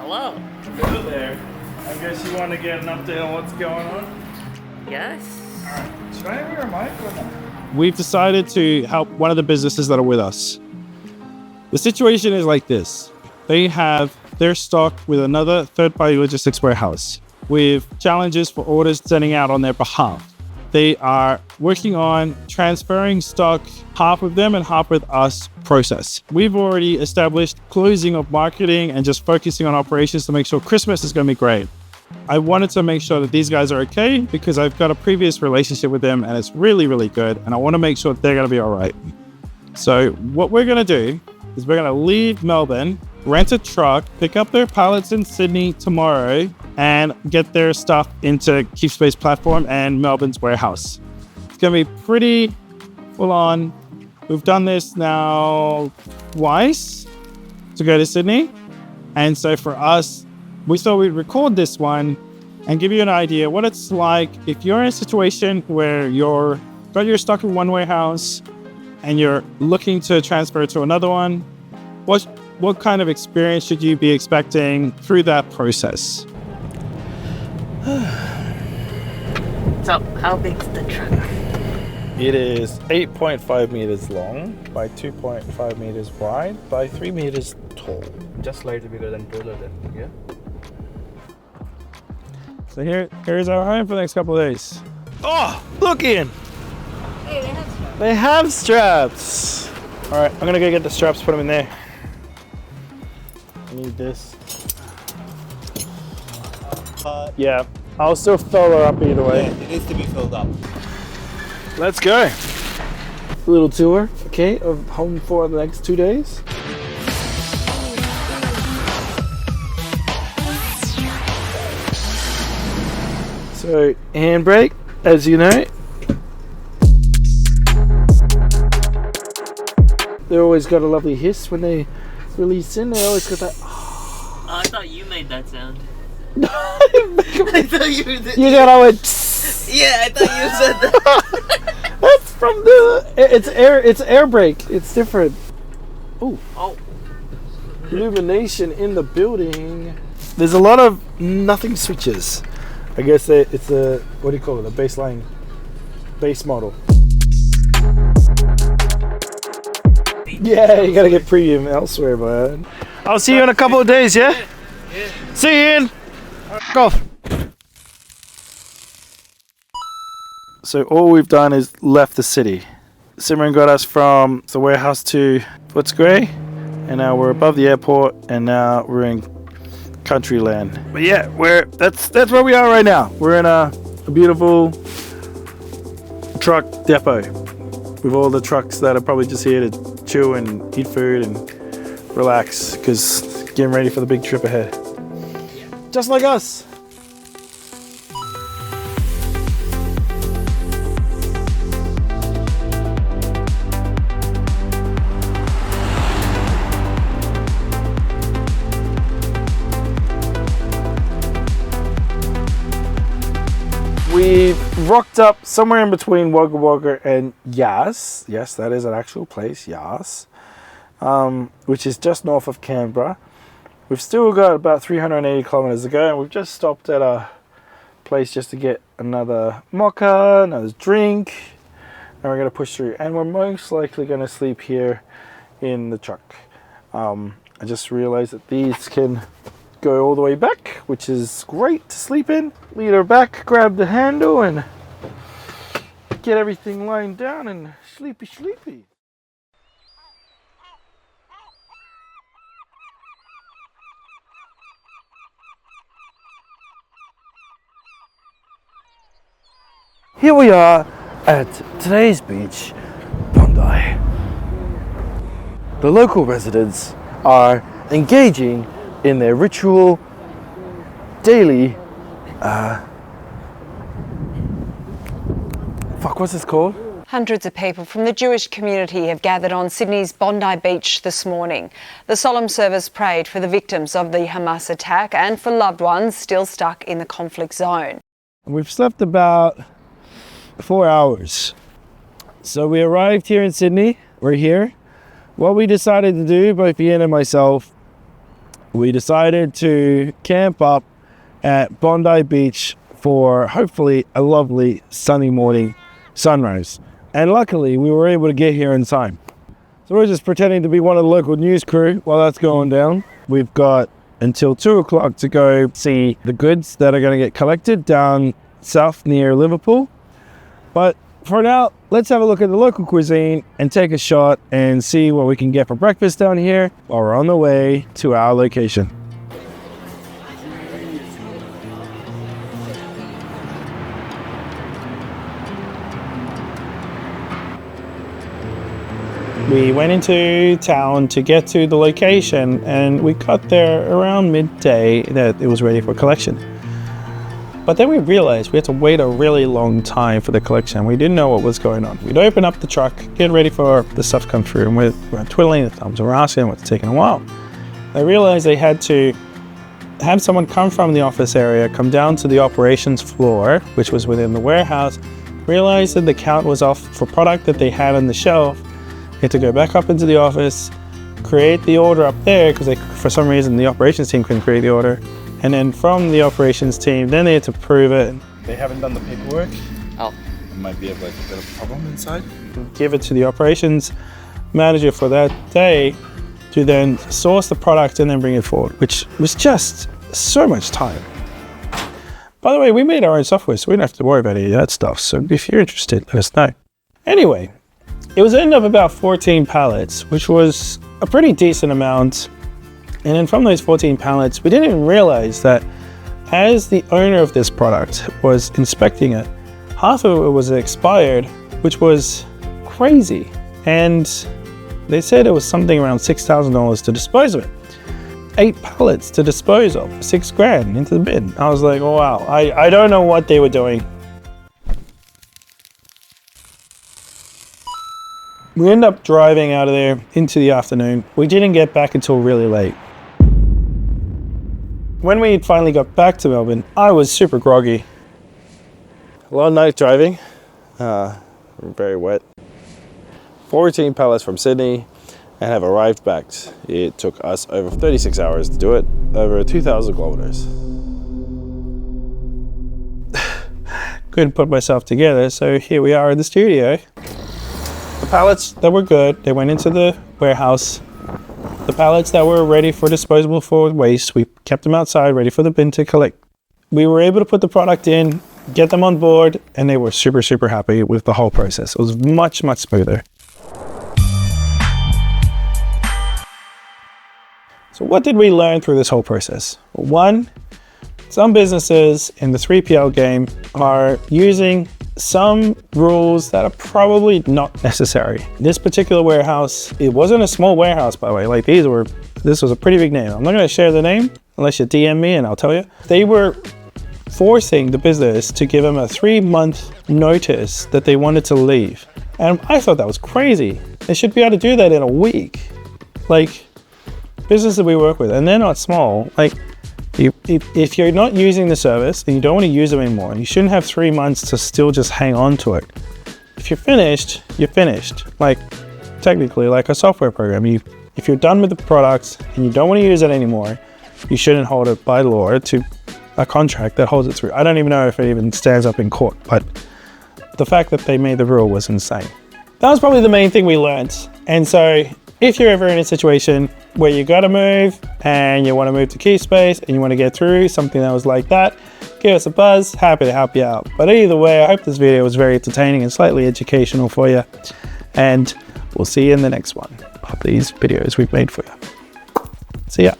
Hello. Hello there. I guess you want to get an update on what's going on? Yes. Alright. Should I have your mic or not? We've decided to help one of the businesses that are with us. The situation is like this. They have their stock with another third-party logistics warehouse with challenges for orders sending out on their behalf. They are working on transferring stock, half with them and half with us process. We've already established closing of marketing and just focusing on operations to make sure Christmas is going to be great. I wanted to make sure that these guys are okay because I've got a previous relationship with them and it's really, really good. And I want to make sure that they're going to be all right. So what we're going to do is we're going to leave Melbourne, rent a truck, pick up their pallets in Sydney tomorrow, and get their stuff into KeepSpace platform and Melbourne's warehouse. It's going to be pretty full on. We've done this now twice to go to Sydney. And so for us, we thought we'd record this one and give you an idea what it's like if you're in a situation where you're got your stock in one warehouse and you're looking to transfer to another one. What kind of experience should you be expecting through that process? So, how big's the truck? It is 8.5 meters long by 2.5 meters wide by 3 meters tall. Just slightly bigger than taller then, yeah? So here's our home for the next couple of days. Oh, look in! Hey, they have straps. They have straps! Alright, I'm gonna go get the straps, put them in there. I need this. Yeah, I'll still fill her up either way. Yeah, it needs to be filled up. Let's go. A little tour, okay, of home for the next 2 days. So, handbrake, as you know. They always got a lovely hiss when they release in. They always got that. Oh, I thought you made that sound. I thought you did. You know, I went. Yeah, I thought you said that. That's from the. It's air brake. It's different. Ooh. Oh. Illumination in the building. There's a lot of nothing switches. I guess it's a, what do you call it? A baseline, base model. Yeah, you gotta get premium elsewhere, man. I'll see you in a couple of days, yeah? Yeah. See you, Ian. Go. So all we've done is left the city. Simran got us from the warehouse to Footscray, and now we're above the airport, and now we're in country land. But yeah, that's where we are right now. We're in a beautiful truck depot with all the trucks that are probably just here to chill and eat food and relax because getting ready for the big trip ahead. Just like us. We've rocked up somewhere in between Wagga Wagga and Yass. Yes, that is an actual place, Yass, which is just north of Canberra. We've still got about 380 kilometers to go, and we've just stopped at a place just to get another mocha, another drink, and we're going to push through. And we're most likely going to sleep here in the truck. I just realized that these can go all the way back, which is great to sleep in. Lead her back, grab the handle, and get everything lying down and sleepy. Here we are at today's beach, Bondi. The local residents are engaging in their ritual daily what's this called? Hundreds of people from the Jewish community have gathered on Sydney's Bondi Beach this morning. The solemn service prayed for the victims of the Hamas attack and for loved ones still stuck in the conflict zone. We've slept about 4 hours. So we arrived here in Sydney. We're here. What we decided to do, both Ian and myself, we decided to camp up at Bondi Beach for hopefully a lovely sunny morning sunrise. And luckily we were able to get here in time. So we're just pretending to be one of the local news crew while that's going down. We've got until 2 o'clock to go see the goods that are going to get collected down south near Liverpool. But for now, let's have a look at the local cuisine and take a shot and see what we can get for breakfast down here while we're on the way to our location. We went into town to get to the location, and we got there around midday that it was ready for collection. But then we realized we had to wait a really long time for the collection. We didn't know what was going on. We'd open up the truck, get ready for the stuff to come through, and we're twiddling the thumbs, and we're asking what's taking a while. I realized they had to have someone come from the office area, come down to the operations floor, which was within the warehouse, realize that the count was off for product that they had on the shelf. They had to go back up into the office, create the order up there, because for some reason the operations team couldn't create the order. And then from the operations team, then they had to prove it. They haven't done the paperwork. Oh. It might be a bit of a problem inside. Give it to the operations manager for that day to then source the product and then bring it forward, which was just so much time. By the way, we made our own software, so we don't have to worry about any of that stuff. So if you're interested, let us know. Anyway, it was ended up about 14 pallets, which was a pretty decent amount. And then from those 14 pallets, we didn't even realize that as the owner of this product was inspecting it, half of it was expired, which was crazy. And they said it was something around $6,000 to dispose of it. 8 pallets to dispose of, $6 grand into the bin. I was like, oh wow, I don't know what they were doing. We ended up driving out of there into the afternoon. We didn't get back until really late. When we finally got back to Melbourne, I was super groggy. A lot of night driving, very wet. 14 pallets from Sydney and have arrived back. It took us over 36 hours to do it, over 2,000 kilometers. Couldn't put myself together, so here we are in the studio. The pallets that were good, they went into the warehouse. The pallets that were ready for disposable for waste, we kept them outside, ready for the bin to collect. We were able to put the product in, get them on board, and they were super, super happy with the whole process. It was much, much smoother. So what did we learn through this whole process? Well, one, some businesses in the 3PL game are using some rules that are probably not necessary. This particular warehouse, it wasn't a small warehouse, by the way. Like this was a pretty big name. I'm not going to share the name unless you DM me and I'll tell you. They were forcing the business to give them a 3-month notice that they wanted to leave. And I thought that was crazy. They should be able to do that in a week. Like businesses that we work with, and they're not small. Like if you're not using the service and you don't want to use them anymore, you shouldn't have 3 months to still just hang on to it. If you're finished, you're finished. Like technically, like a software program, if you're done with the products and you don't want to use it anymore, you shouldn't hold it by law to a contract that holds it through. I don't even know if it even stands up in court, but the fact that they made the rule was insane. That was probably the main thing we learned. And so if you're ever in a situation where you gotta move and you wanna move to KeepSpace and you wanna get through something that was like that, give us a buzz, happy to help you out. But either way, I hope this video was very entertaining and slightly educational for you. And we'll see you in the next one of these videos we've made for you. See ya.